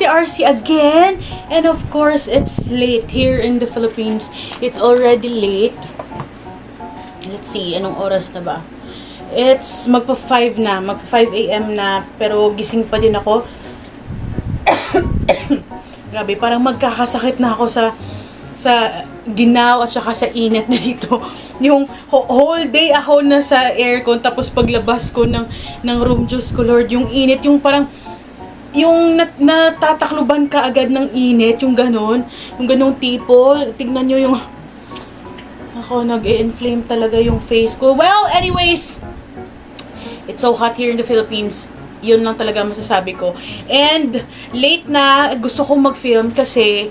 RC again. And of course, it's late here in the Philippines. It's already late. Let's see, anong oras na ba? It's magpa-5 na, magpa-5 AM na, pero gising pa din ako. Grabe, parang magkakasakit na ako sa ginaw at saka sa init dito. Yung whole day ako na sa aircon, tapos paglabas ko ng room, Diyos ko Lord, yung init, yung parang yung natatakluban ka agad ng init, yung ganun tipo. Tignan nyo yung ako, nag-inflame talaga yung face ko. Well, anyways, it's so hot here in the Philippines. Yun lang talaga masasabi ko. And late na, gusto kong mag-film kasi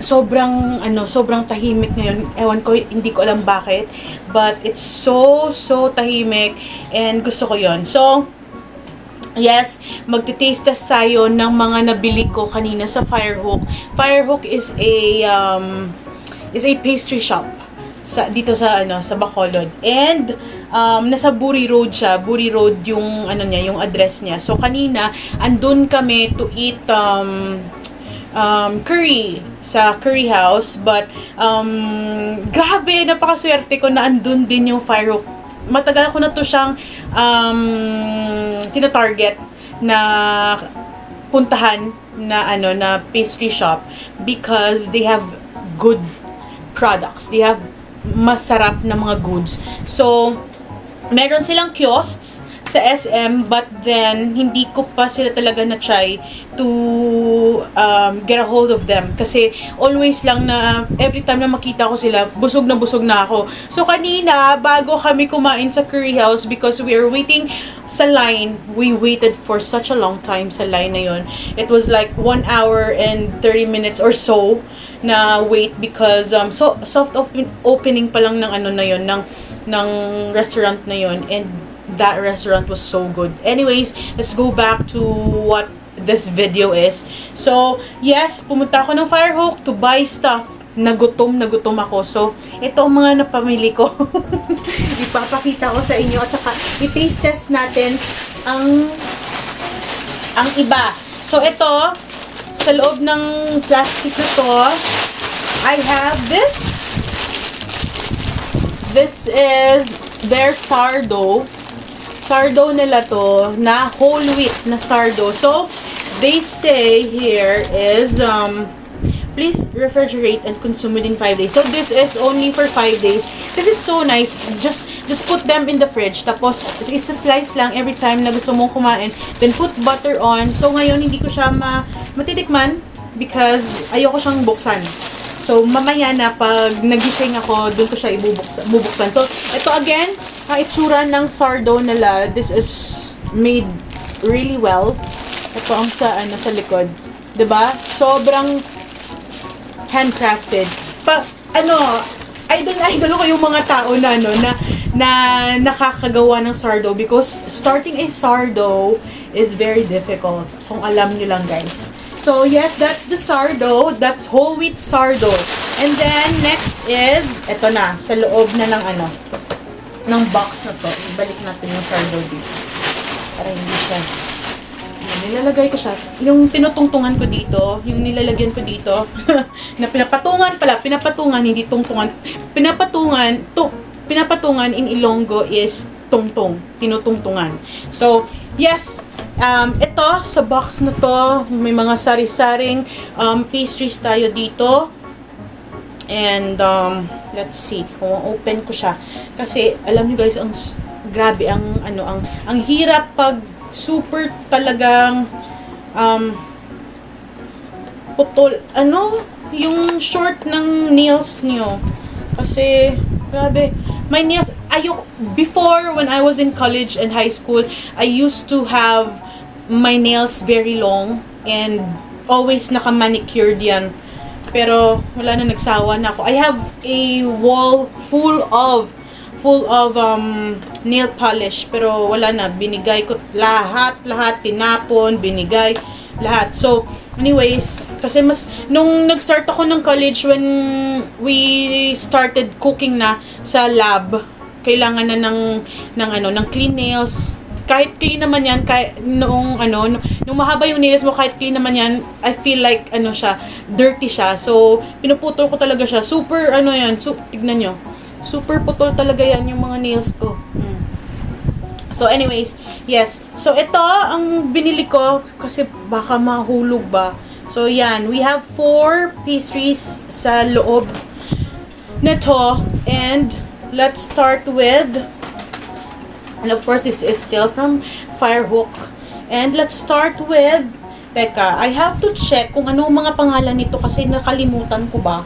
sobrang tahimik ngayon. Ewan ko, hindi ko alam bakit, but it's so tahimik and gusto ko yon. So yes, magte-taste test tayo ng mga nabili ko kanina sa Firehook. Firehook is a pastry shop dito sa Bacolod. And nasa Buri Road siya. Buri Road yung yung address niya. So kanina andun kami to eat curry sa curry house, but grabe, napakaswerte ko na andun din yung Firehook. Matagal ko na to siyang tina-target na puntahan na pastry shop because they have good products. They have masarap na mga goods. So, meron silang kiosks sa SM, but then hindi ko pa sila talaga na-try to get a hold of them. Kasi always lang na every time na makita ko sila, busog na ako. So kanina, bago kami kumain sa curry house, because we are waiting sa line, we waited for such a long time sa line na yun. It was like 1 hour and 30 minutes or so na wait because so soft opening pa lang ng restaurant na yun, and that restaurant was so good. Anyways, let's go back to what this video is. So, yes, pumunta ako ng Firehook to buy stuff. Nagutom ako. So, ito ang mga napamili ko. Ipapakita ko sa inyo at saka i-taste test natin ang iba. So, ito, sa loob ng plastic na to, I have this. This is their sardo. Sardo nila to, na whole wheat na sardo. So, they say here is, please refrigerate and consume within 5 days. So, this is only for 5 days. This is so nice. Just put them in the fridge. Tapos, isa-slice lang every time na gusto mong kumain. Then, put butter on. So, ngayon, hindi ko siya matitikman because ayoko siyang buksan. So, mamaya na pag nagising ako, doon ko siya bubuksan. So, ito again, ang itsura ng sardo nila. This is made really well. Ito ang sa likod. 'Di ba? Sobrang handcrafted. Idol ko yung mga tao na nakakagawa ng sardo, because starting a sardo is very difficult. Kung alam niyo lang, guys. So, yes, that's the sardo. That's whole wheat sardo. And then, next is, eto na, sa loob na ng box na to. Ibalik natin yung sardo dito. Para hindi siya. Nilalagay ko siya. Yung tinutungtungan ko dito, yung nilalagyan ko dito, na pinapatungan, hindi tungtungan. Pinapatungan in Ilonggo is tungtong, tinutungtungan. So, yes, ito, sa box na to, may mga sari-saring pastries tayo dito. And, let's see, kung open ko siya. Kasi, alam niyo guys, grabe, ang hirap pag super talagang, putol, yung short ng nails niyo. Kasi, grabe, my nails, before, when I was in college and high school, I used to have my nails very long and always naka-manicured yan. Pero wala na, nagsawa na ako. I have a wall full of nail polish, pero wala na, binigay ko lahat, tinapon, binigay lahat. So anyways, kasi nung nag-start ako ng college, when we started cooking na sa lab, kailangan na ng clean nails, kahit clean naman yan, kahit nung mahaba yung nails mo, kahit clean naman yan, I feel like, siya, dirty siya. So, pinuputol ko talaga siya. Super, tignan nyo. Super putol talaga yan yung mga nails ko. So, anyways, yes. So, ito, ang binili ko, kasi baka mahulog ba. So, yan. We have 4 pastries sa loob nito. And, let's start with, and of course, this is still from Firehook. And, let's start with, teka, I have to check kung ano mga pangalan nito kasi nakalimutan ko ba.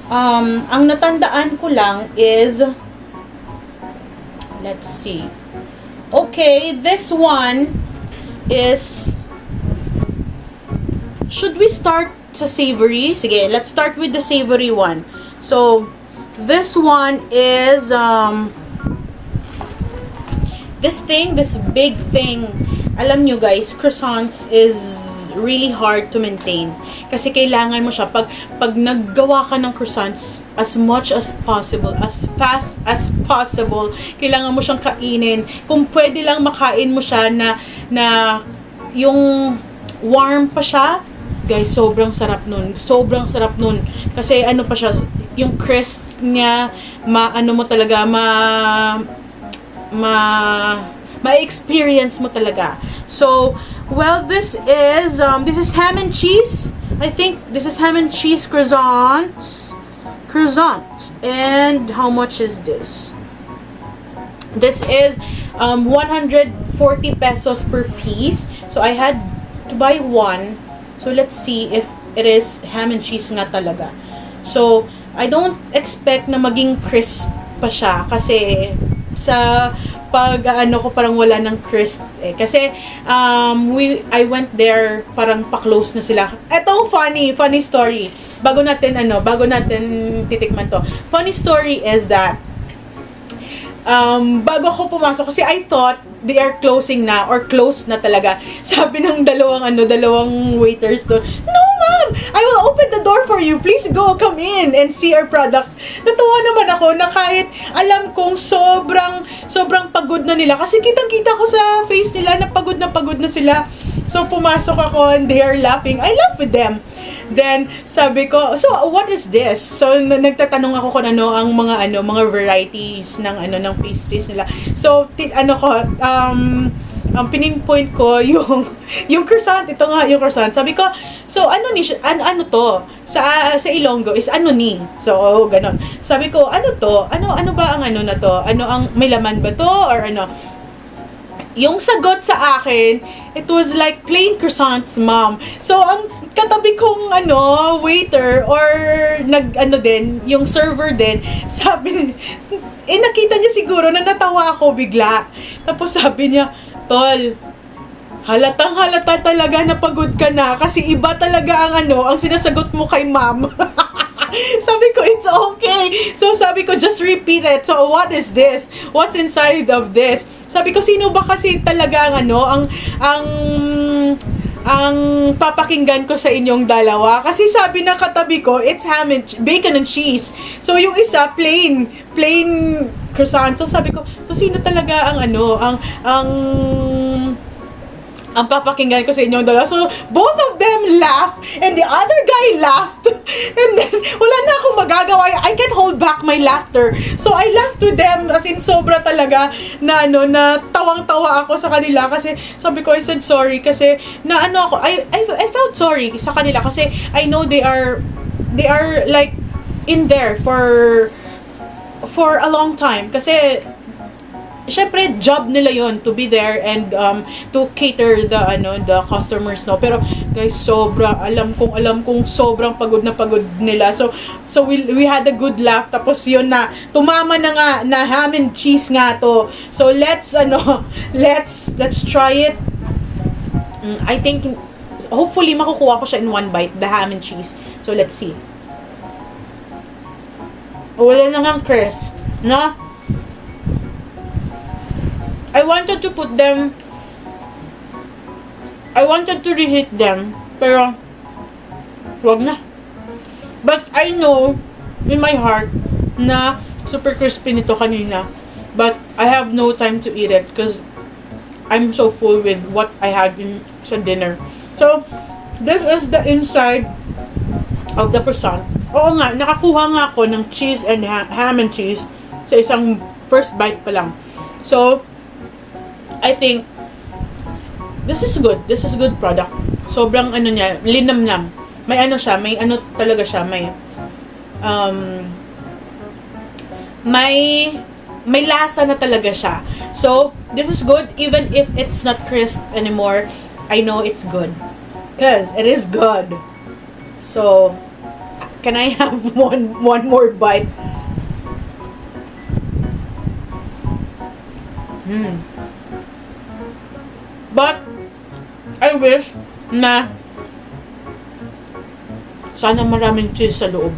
Ang natandaan ko lang is, let's see. Okay, this one is, should we start sa savory? Sige, let's start with the savory one. So, this one is, this big thing. Alam nyo guys, croissants is really hard to maintain. Kasi kailangan mo siya, pag naggawa ka ng croissants, as much as possible, as fast as possible, kailangan mo siyang kainin. Kung pwede lang makain mo siya na yung warm pa siya, guys, sobrang sarap nun. Sobrang sarap nun. Kasi pa siya, yung crisp niya, ma-experience mo talaga. So, well, this is ham and cheese. I think this is ham and cheese croissants. And how much is this? This is 140 pesos per piece. So, I had to buy one. So, let's see if it is ham and cheese nga talaga. So, I don't expect na maging crisp pa siya kasi sa pag ko parang wala ng crisp kasi I went there parang pa-close na sila. Etong funny story bago natin titikman to. Funny story is that bago ako pumasok kasi I thought they are closing na or closed na talaga. Sabi ng dalawang waiters doon, "No, ma'am, I will open the door for you. Please come in and see our products." Natuwa naman ako na kahit alam kong sobrang pagod na nila kasi kitang-kita ko sa face nila na pagod na sila. So pumasok ako and they are laughing. I laugh with them. Then sabi ko, "So what is this?" So nagtatanong ako kung ano ang mga varieties ng pastries nila. So pinpoint ko yung croissant. Ito nga yung croissant. Sabi ko, "So ano to? Sa Ilonggo is ano ni?" So ganon. Sabi ko, "Ano to? Ano ba ang na to? Ano ang may laman ba to or ano?" Yung sagot sa akin, it was like plain croissants, ma'am. So, ang katabi kong waiter or din, yung server din, sabi, nakita niya siguro na natawa ako bigla. Tapos sabi niya, "Tol, halatang halata talaga na pagod ka na kasi iba talaga ang sinasagot mo kay ma'am." Sabi ko, "It's okay." So sabi ko, "Just repeat it. So what is this? What's inside of this?" Sabi ko, "Sino ba kasi talaga ang papakinggan ko sa inyong dalawa?" Kasi sabi ng katabi ko, it's bacon and cheese. So yung isa plain croissant. So sabi ko, "So sino talaga ang papakinggan ko sa inyong dalawa?" So, both of them laughed, and the other guy laughed, and then, wala na akong magagawa. I can't hold back my laughter. So, I laughed with them, as in, sobra talaga, na tawang-tawa ako sa kanila, kasi, sabi ko, I said sorry, kasi, I felt sorry sa kanila, kasi, I know they are, like, in there, for a long time, kasi, syempre job nila yon to be there and to cater the customers, no. Pero guys, alam kong sobrang pagod nila. So we had a good laugh, tapos yun na tumama na nga na ham and cheese nga to. So let's try it. I think hopefully makukuha ko siya in one bite, the ham and cheese. So let's see. Wala na ngang crisp, no? I wanted to reheat them, pero wag na. But I know in my heart na super crispy nito kanina, but I have no time to eat it because I'm so full with what I had in sa dinner. So, this is the inside of the croissant. Oo nga, nakakuha nga ako ng cheese and ham and cheese sa isang first bite pa lang. So, I think this is good. This is good product. Sobrang ano niya, linamnam. May ano siya, may ano talaga siya, may lasa na talaga siya. So, this is good even if it's not crisp anymore. I know it's good. Because it is good. So, can I have one more bite? But, I wish na sana maraming cheese sa loob.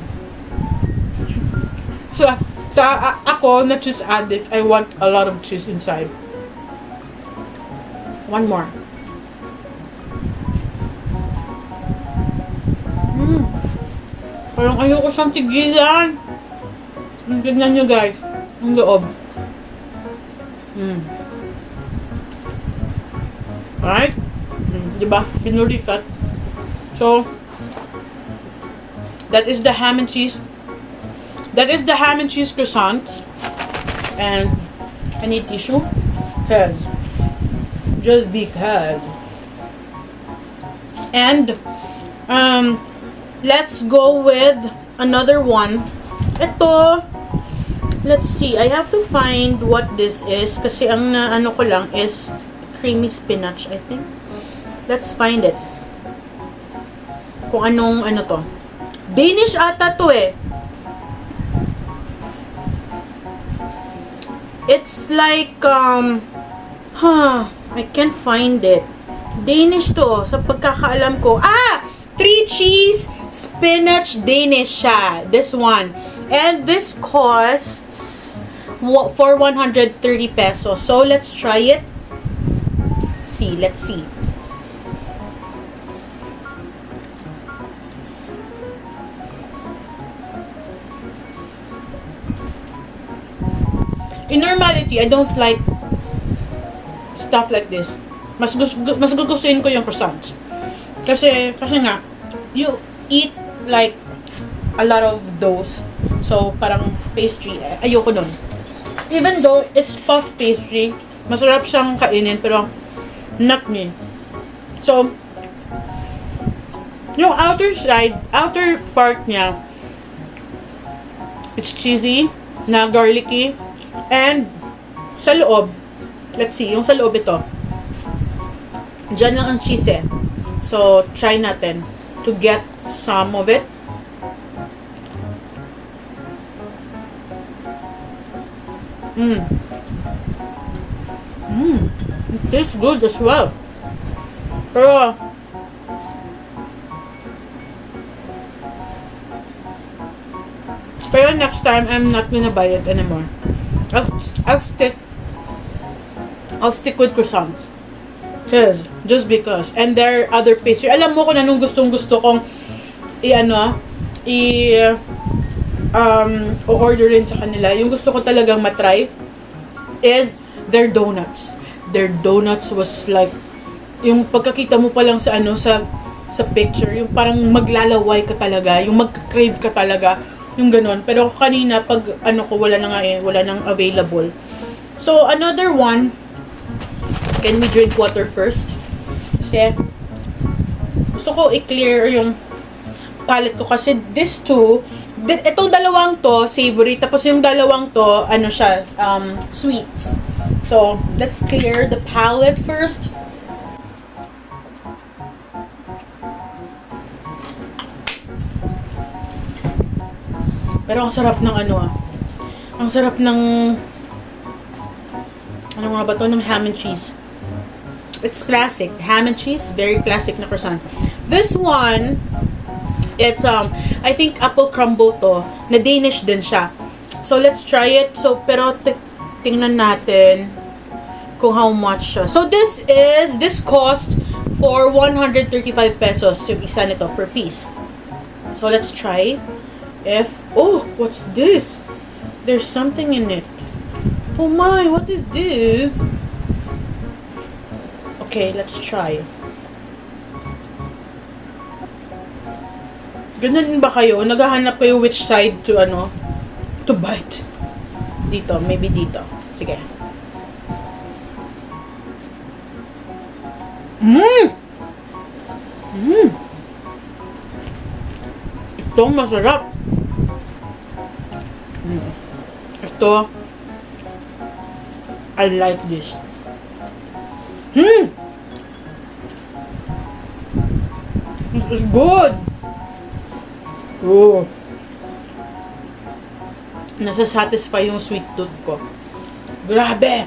Ako na cheese addict, I want a lot of cheese inside. One more. Parang ayoko siyang tigilan. Tignan nyo guys, ang loob. Right? Diba? Pinurikat. So, that is the ham and cheese. That is the ham and cheese croissants. And I need tissue. Just because. And let's go with another one. Ito, let's see. I have to find what this is kasi ang ano ko lang is creamy spinach, I think. Let's find it. Kung anong ano to. Danish ata to eh. It's like I can't find it. Danish to sa pagkakaalam ko. 3 cheese spinach Danish siya. This one. And this costs for 130 pesos. So let's try it. Let's see. In normality, I don't like stuff like this. Mas gugustuhin ko yung croissants. Kasi nga, you eat like a lot of those. So, parang pastry. Ayoko nun. Even though it's puff pastry, masarap siyang kainin, pero not me. So, yung outer part niya, it's cheesy, na garlicky, and sa loob, let's see, yung sa loob ito, dyan lang ang cheese eh. So, try natin to get some of it. It tastes good as well. Pero next time, I'm not gonna buy it anymore. I'll stick with croissants. Just because. And there are other pastry. Alam mo kung anong gustong-gusto kong orderin sa kanila. Yung gusto ko talagang matry is their donuts. Their donuts was like, yung pagkakita mo pa lang sa sa picture, yung parang maglalaway ka talaga, yung mag-crave ka talaga, yung ganon. Pero kanina pag wala nang available. So another one, can we drink water first? Kasi gusto ko i-clear yung palate ko kasi itong dalawang to savory, tapos yung dalawang to sweets. So let's clear the palate first. Pero ang sarap ng ang sarap ng nga ba to, ng ham and cheese. It's classic. Ham and cheese, very classic na croissant. This one, it's I think apple crumble to, na Danish din siya. So let's try it. So pero tingnan natin kung how much siya. So this cost for 135 pesos yung isa nito per piece. So let's try. What's this? There's something in it. Oh my, what is this? Okay, let's try. Ganun ba kayo? Naghahanap kayo which side to to bite? Dito, maybe dito. Sige. Itong masarap. Ito, I like this. This is good. Oh. Nasa-satisfy yung sweet tooth ko. Grabe!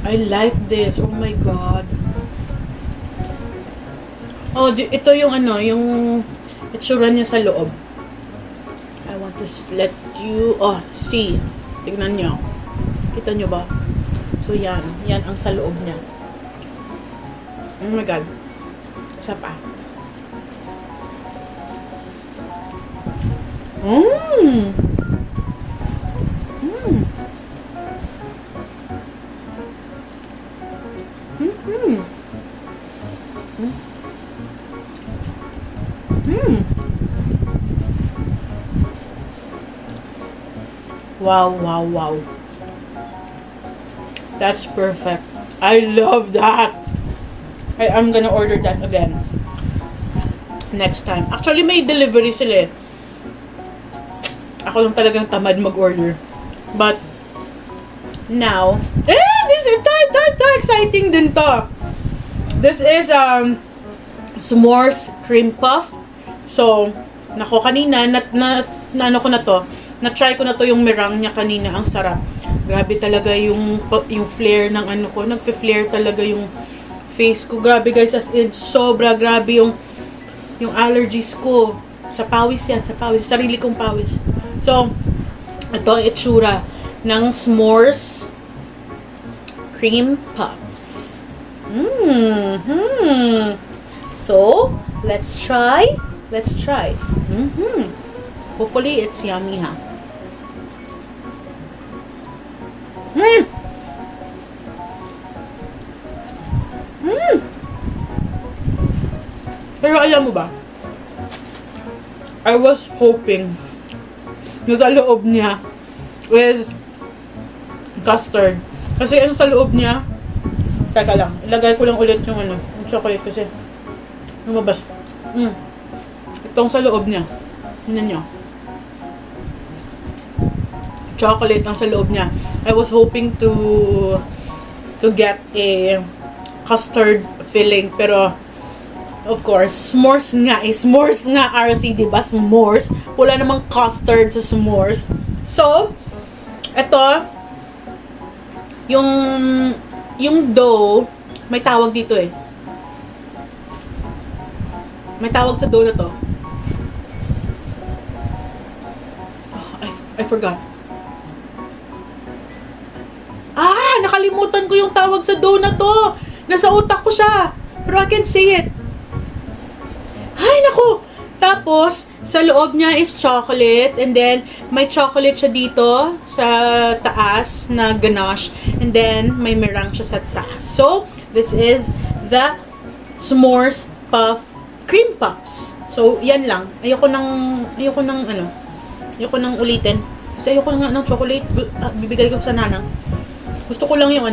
I like this. Oh my God. Oh, ito yung yung itsura niya sa loob. I want to let you, see. Tignan nyo. Kita nyo ba? So, yan. Yan ang sa loob niya. Oh my God. Isa pa. Wow, wow, wow. That's perfect. I love that. I'm gonna order that again. Next time. Actually, may delivery sila eh. Ako lang talagang tamad mag-order. But, now, this is exciting din to. This is, s'mores cream puff. So, nako kanina, ano ko na to, na-try ko na to yung meringue niya kanina. Ang sarap. Grabe talaga yung flare ng ko. Nagfe-flare talaga yung face ko. Grabe guys, as in, sobra grabe yung allergies ko. Sa pawis yan, sa pawis. Sarili kong pawis. So, ito ang itsura ng s'mores cream puffs. So, let's try. Hopefully, it's yummy, ha? Pero alam mo ba, I was hoping na sa loob niya is custard. Kasi ano sa loob niya, teka lang, ilagay ko lang ulit yung chocolate kasi lumabas. Itong sa loob niya, tingnan nyo. Chocolate ang sa loob niya. I was hoping to get a custard filling, pero of course, s'mores nga RC, diba? S'mores. Wala namang custard sa s'mores. So, ito, yung dough, may tawag dito eh. May tawag sa dough na to. I forgot. Nakalimutan ko yung tawag sa dough na to. Nasa utak ko siya. Pero I can say it. Ay, naku! Tapos, sa loob niya is chocolate. And then, may chocolate siya dito sa taas na ganache. And then, may meringue siya sa taas. So, this is the s'mores puff cream puffs. So, yan lang. Ayoko nang ulitin. Kasi ayoko na ng chocolate. Bibigay ko sa nanang. Gusto ko lang yung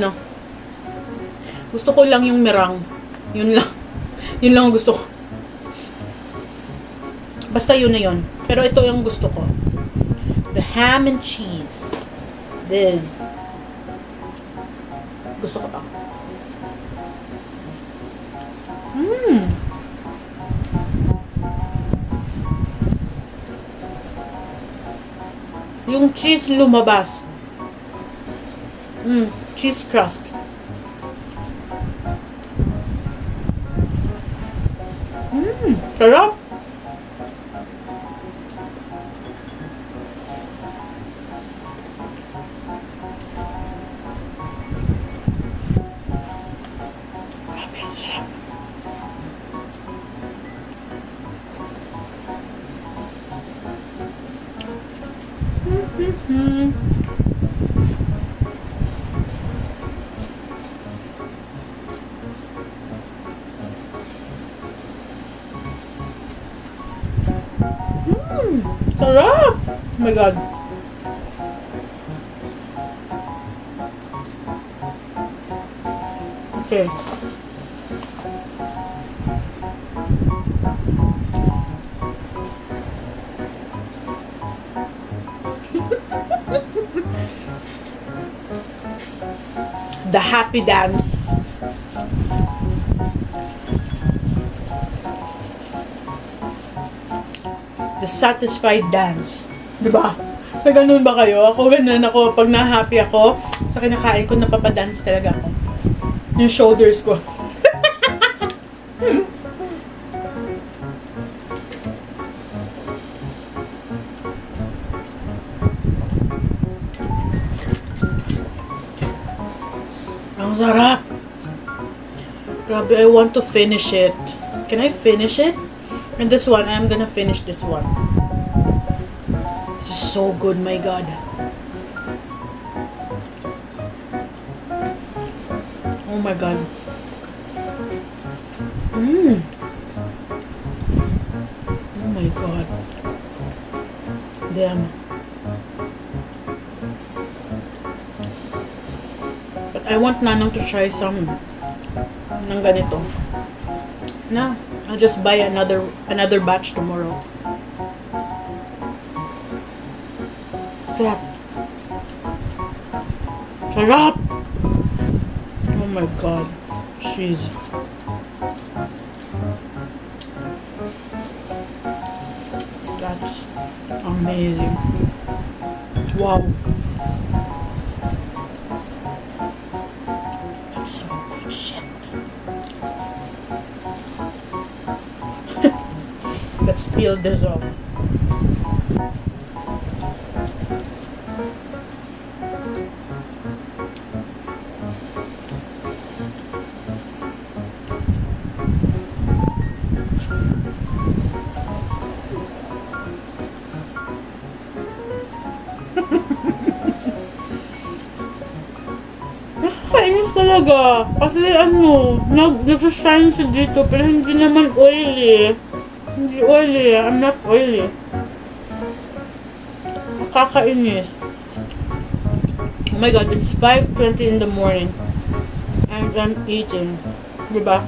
Gusto ko lang yung meringue. Yun lang. Yun lang ang gusto ko. Basta yun na yun. Pero ito yung gusto ko. The ham and cheese. This. Gusto ko pa. Yung cheese lumabas. Cheese crust. Sarap. Grabe, ang sarap. my God. Okay. The happy dance. The satisfied dance. Diba? Na ganun ba kayo? Ako ganun ako. Pag na-happy ako, sa kinakain ko, napapadance talaga ako. Yung shoulders ko. Ang sarap. Grabe, I want to finish it. Can I finish it? And this one, I'm gonna finish this one. This is so good, my God. Oh my God. Oh my God. Damn. But I want Nanong to try some ng ganito. No, I'll just buy another batch tomorrow. Sarap. Sarap! Oh my God. Cheese. That's amazing. Wow. That's so good shit. Let's peel this off. Nakakainis talaga. Kasi nag-shine siya dito pero hindi naman oily. Hindi oily. I'm not oily. Nakakainis. Oh my God, it's 5:20 in the morning. And I'm eating. Diba?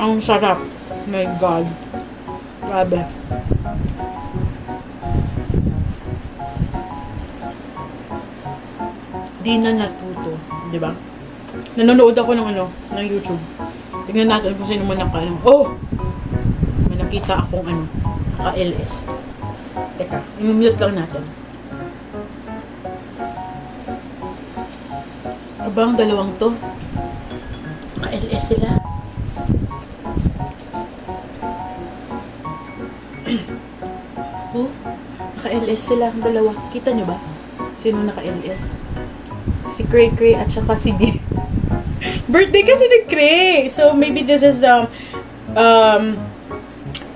Ang sarap. My God. Grabe. Di na natuto. Diba? Nanonood ako ng ng YouTube. Tingnan natin kung sino man nakaano. Oh! May nakita akong naka-LS. Teka, i-mute lang natin. Ano ba ang dalawang to? Naka-LS sila. Oh, naka-LS sila ang dalawa. Kita nyo ba? Sino naka-LS? Si Cray Cray at saka si D. Birthday kasi ni Cray. So maybe this is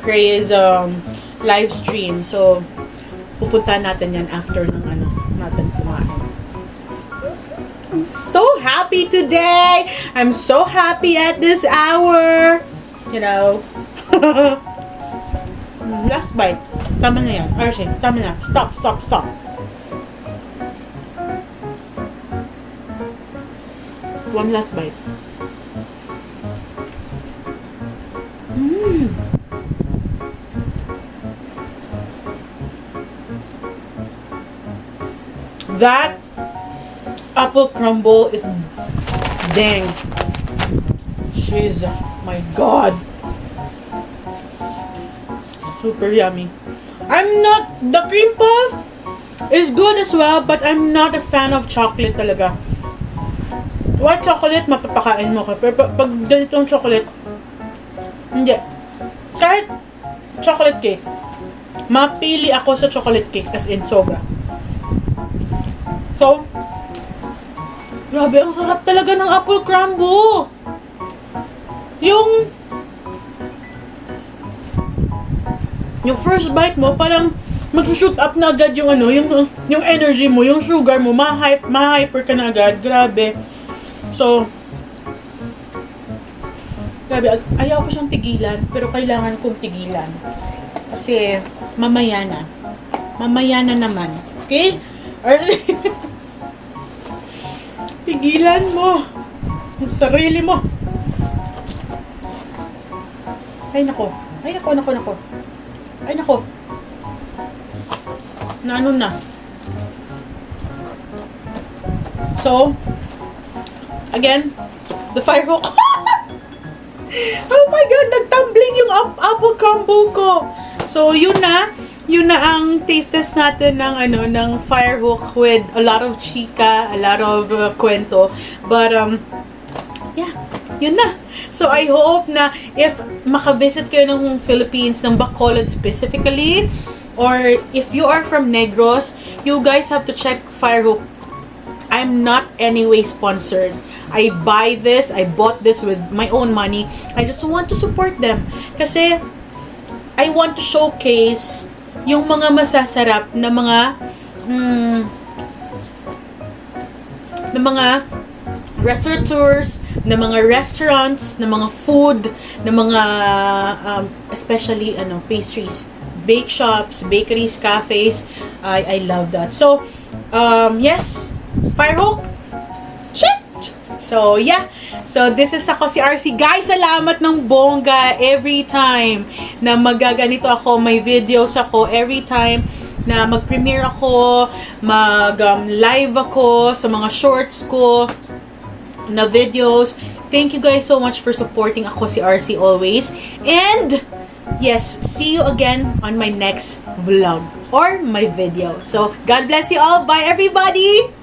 Cray's live stream. So pupuntahan natin yan after ng natin kumain. I'm so happy today. I'm so happy at this hour. You know. Last bite. Tama na yan. Archie, tama na. Stop. One last bite. That apple crumble is dang. She's, my God. Super yummy. The cream puff is good as well, but I'm not a fan of chocolate talaga. White chocolate, mapapakain mo ka. Pero pag ganitong chocolate, hindi. Kahit chocolate cake, mapili ako sa chocolate cake as in sobra. So, grabe, ang sarap talaga ng apple crumble. Yung first bite mo, parang mag-shoot up na agad yung yung energy mo, yung sugar mo, ma-hyper ka na agad. Grabe. So, grabe, ayaw ko siyang tigilan, pero kailangan kong tigilan. Kasi, mamaya na. Mamaya na naman. Okay? Early. Pigilan mo. Ang sarili mo. Ay, nako. Ay, nako, nako, nako. Ay, nako. Ano na. So, again, the fire hook. Oh my God, nagtumbling yung apple crumble ko. So, yun na ang taste test natin ng ng fire hook with a lot of chika, a lot of kwento. But yeah, yun na. So, I hope na if makavisit kayo ng Philippines, ng Bacolod specifically, or if you are from Negros, you guys have to check fire hook. I'm not anyway sponsored. I bought this with my own money. I just want to support them. Kasi, I want to showcase yung mga masasarap na mga restaurateurs, na mga restaurants, na mga food, na mga especially pastries, bake shops, bakeries, cafes. I love that. So, yes, fire hook. Shit! So, yeah. So, this is ako si RC. Guys, salamat ng bongga every time na magaganito ako, may videos ako, every time na mag-premiere ako, mag-live ako sa mga shorts ko na videos. Thank you guys so much for supporting ako si RC always. And, yes, see you again on my next vlog or my video. So, God bless you all. Bye, everybody!